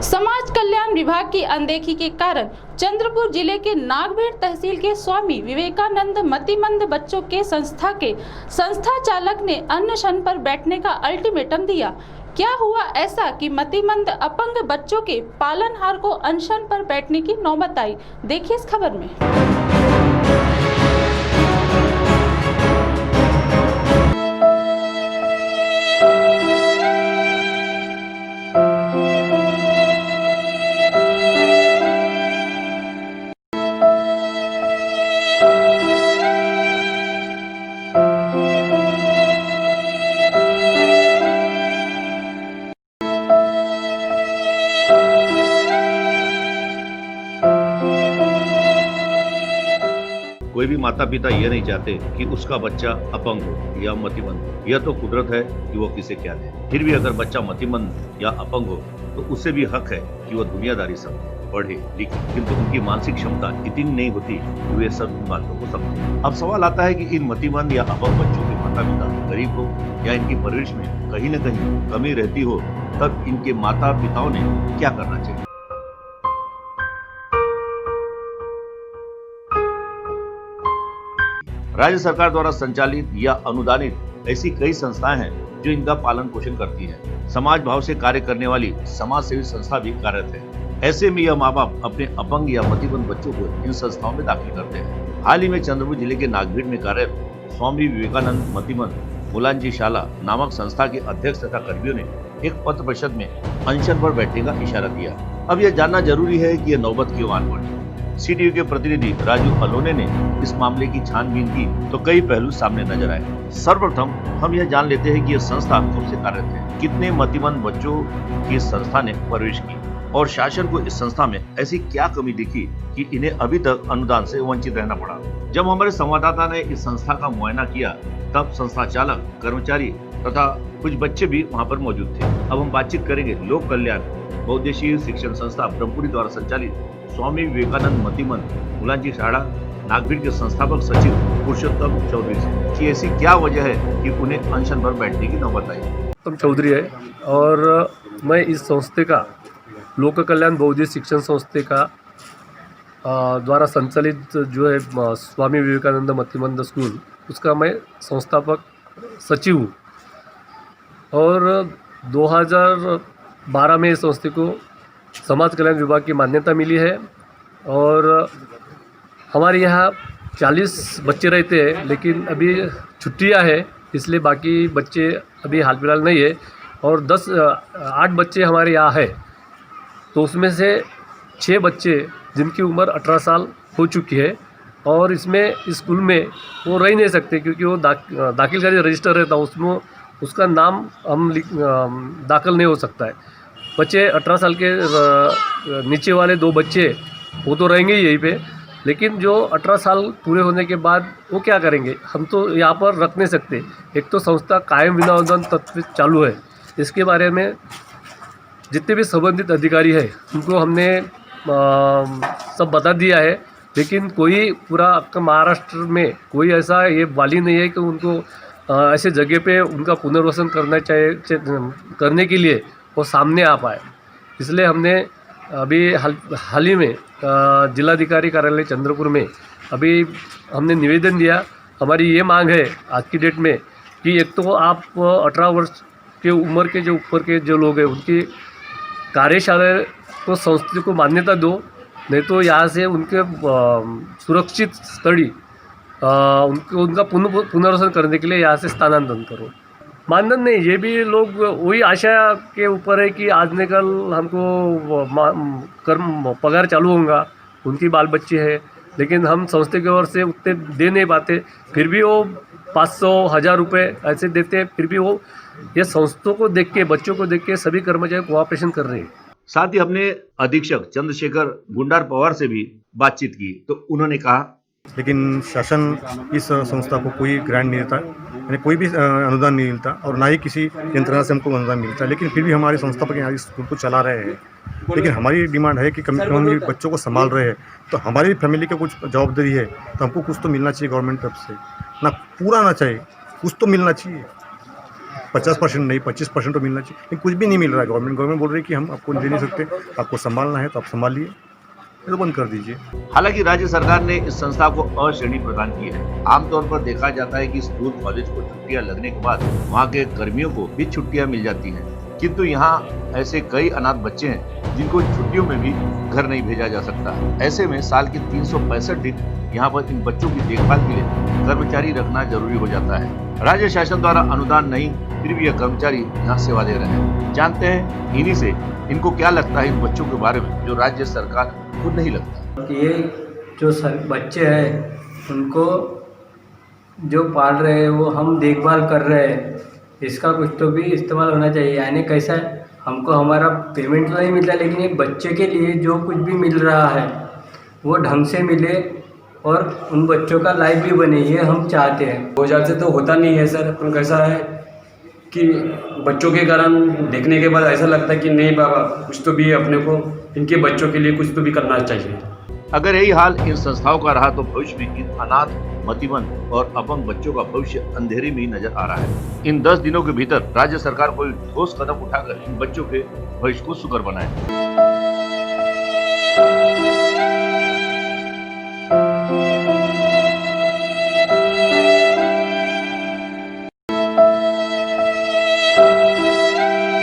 समाज कल्याण विभाग की अनदेखी के कारण चंद्रपुर जिले के नागभीड़ तहसील के स्वामी विवेकानंद मतिमंद बच्चों के संस्था चालक ने अनशन पर बैठने का अल्टीमेटम दिया। क्या हुआ ऐसा कि मतिमंद अपंग बच्चों के पालनहार को अनशन पर बैठने की नौबत आई? देखिए इस खबर में। कोई भी माता पिता ये नहीं चाहते कि उसका बच्चा अपंग हो या मतिमंद हो। यह तो कुदरत है कि वो किसे क्या दे। फिर भी अगर बच्चा मतिमंद या अपंग हो तो उससे भी हक है कि वो दुनियादारी समझे, पढ़े, लिखे, किंतु उनकी मानसिक क्षमता इतनी नहीं होती कि वे सब बातों को समझे। अब सवाल आता है कि इन मतिमंद या अपंग बच्चों के माता पिता गरीब हो या इनकी परवरिश में कहीं न कहीं कमी रहती हो, तब इनके माता पिताओं ने क्या करना चाहिए। राज्य सरकार द्वारा संचालित या अनुदानित ऐसी कई संस्थाएं हैं जो इनका पालन पोषण करती हैं। समाज भाव से कार्य करने वाली समाज सेवी संस्था भी कार्यरत है। ऐसे में यह माँ बाप अपने अपंग या मतिमंद बच्चों को इन संस्थाओं में दाखिल करते हैं। हाल ही में चंद्रपुर जिले के नागभीड़ में कार्यरत स्वामी विवेकानंद मतिमंद मुलांजी शाला नामक संस्था के अध्यक्ष तथा कर्मियों ने एक पत्र परिषद में अनशन पर बैठने का इशारा दिया। अब यह जानना जरूरी है कि यह नौबत क्यों आन पड़ी। सीटीवी के प्रतिनिधि राजू अलोने ने इस मामले की छानबीन की तो कई पहलू सामने नजर आए। सर्वप्रथम हम यह जान लेते हैं कि यह संस्था कब से कार्यरत है, कितने मतिमंद बच्चों की इस संस्था ने परवरिश की और शासन को इस संस्था में ऐसी क्या कमी दिखी कि इन्हें अभी तक अनुदान से वंचित रहना पड़ा। जब हमारे संवाददाता ने इस संस्था का मुआयना किया तब संस्था चालक, कर्मचारी तथा कुछ बच्चे भी वहाँ पर मौजूद थे। अब हम बातचीत करेंगे लोक कल्याण बहुउद्देशीय शिक्षण संस्था ब्रह्मपुरी द्वारा संचालित स्वामी विवेकानंद मतिमंद मुलांजी शाला नागभीड़ के संस्थापक सचिव पुरुषोत्तम चौधरी से कि ऐसी क्या वजह है कि उन्हें अनशन पर बैठने की नौबत आई। पुरुषोत्तम चौधरी है और मैं इस संस्थे का लोक कल्याण बहुउद्देशीय शिक्षण संस्थे का द्वारा संचालित जो है स्वामी विवेकानंद मतिमंद स्कूल, उसका मैं संस्थापक सचिव हूँ और 2012 में इस संस्थे को समाज कल्याण विभाग की मान्यता मिली है और हमारे यहाँ 40 बच्चे रहते हैं, लेकिन अभी छुट्टियाँ हैं इसलिए बाकी बच्चे अभी हाल फिलहाल नहीं है और 8 बच्चे हमारे यहाँ है। तो उसमें से 6 बच्चे जिनकी उम्र 18 साल हो चुकी है और इसमें इस स्कूल में वो रह नहीं सकते क्योंकि वो दाखिल का जो रजिस्टर रहता है उसमें उसका नाम हम दाखिल नहीं हो सकता है। बच्चे 18 साल के नीचे वाले 2 बच्चे वो तो रहेंगे ही यहीं पे, लेकिन जो 18 साल पूरे होने के बाद वो क्या करेंगे, हम तो यहाँ पर रख नहीं सकते। एक तो संस्था कायम बिना अनुदान तत्व चालू है, इसके बारे में जितने भी संबंधित अधिकारी है उनको हमने सब बता दिया है, लेकिन कोई पूरा महाराष्ट्र में कोई ऐसा ये वाली नहीं है कि उनको ऐसे जगह पे उनका पुनर्वसन करने के लिए वो सामने आ पाए। इसलिए हमने अभी हाल ही में जिलाधिकारी कार्यालय चंद्रपुर में अभी हमने निवेदन दिया। हमारी ये मांग है आज की डेट में कि एक तो आप 18 वर्ष के उम्र के जो ऊपर के जो लोग हैं उनकी कार्यशाला को संस्था को मान्यता दो, नहीं तो यहाँ से उनके सुरक्षित स्थली उनका पुनर्वसन करने के लिए यहाँ से स्थानांतरण करो। मानदंड नहीं, ये भी लोग वही आशा के ऊपर है कि आज न कल हमको पगार चालू होगा, उनकी बाल बच्चे हैं, लेकिन हम संस्था की ओर से उतने दे नहीं पाते। फिर भी वो 500-1000 रुपये ऐसे देते, फिर भी वो ये संस्थों को देख के, बच्चों को देख के सभी कर्मचारी कोऑपरेशन कर रहे हैं। साथ ही हमने अधीक्षक चंद्रशेखर गुंडार पवार से भी बातचीत की तो उन्होंने कहा, लेकिन शासन इस संस्था को कोई ग्रांट नहीं देता, यानी कोई भी अनुदान नहीं मिलता और ना ही किसी यंत्रणा से हमको अनुदान मिलता, लेकिन फिर भी हमारे संस्थापक यहाँ इस स्कूल को चला रहे हैं। लेकिन हमारी डिमांड है कि कम से कम हम बच्चों को संभाल रहे हैं तो हमारी फैमिली का कुछ जवाबदारी है, तो हमको कुछ तो मिलना चाहिए गवर्नमेंट तरफ से, ना पूरा ना चाहिए, कुछ तो मिलना चाहिए। 50% नहीं 25% तो मिलना चाहिए, लेकिन कुछ भी नहीं मिल रहा है। गवर्नमेंट बोल रही है कि हम आपको दे नहीं सकते, आपको संभालना है तो आप संभालिए, ये तो बंद कर दीजिए। हालांकि राज्य सरकार ने इस संस्था को अ श्रेणी प्रदान की है। आमतौर पर देखा जाता है कि स्कूल कॉलेज को छुट्टियां लगने के बाद वहां के कर्मियों को भी छुट्टियां मिल जाती हैं, किंतु यहाँ ऐसे कई अनाथ बच्चे हैं जिनको छुट्टियों में भी घर नहीं भेजा जा सकता। ऐसे में साल के 365 दिन यहाँ पर इन बच्चों की देखभाल के लिए कर्मचारी रखना जरूरी हो जाता है। राज्य शासन द्वारा अनुदान नहीं, फिर भी यह कर्मचारी यहाँ सेवा दे रहे हैं। जानते हैं इन्हीं से इनको क्या लगता है इन बच्चों के बारे में जो राज्य सरकार को नहीं लगता। ये जो बच्चे हैं उनको जो पाल रहे हैं वो हम देखभाल कर रहे हैं, इसका कुछ तो भी इस्तेमाल होना चाहिए। यानी कैसा है, हमको हमारा पेमेंट तो नहीं मिलता, लेकिन एक बच्चे के लिए जो कुछ भी मिल रहा है वो ढंग से मिले और उन बच्चों का लाइफ भी बने, ये हम चाहते हैं। 2000 से तो होता नहीं है सर, पर कैसा है कि बच्चों के कारण देखने के बाद ऐसा लगता है कि नहीं बाबा, कुछ तो भी अपने को इनके बच्चों के लिए कुछ तो भी करना चाहिए। अगर यही हाल इन संस्थाओं का रहा तो भविष्य में इन अनाथ, मतिमंद और अपंग बच्चों का भविष्य अंधेरे में ही नजर आ रहा है। इन 10 दिनों के भीतर राज्य सरकार कोई ठोस कदम उठाकर इन बच्चों के भविष्य को सुकर बनाए।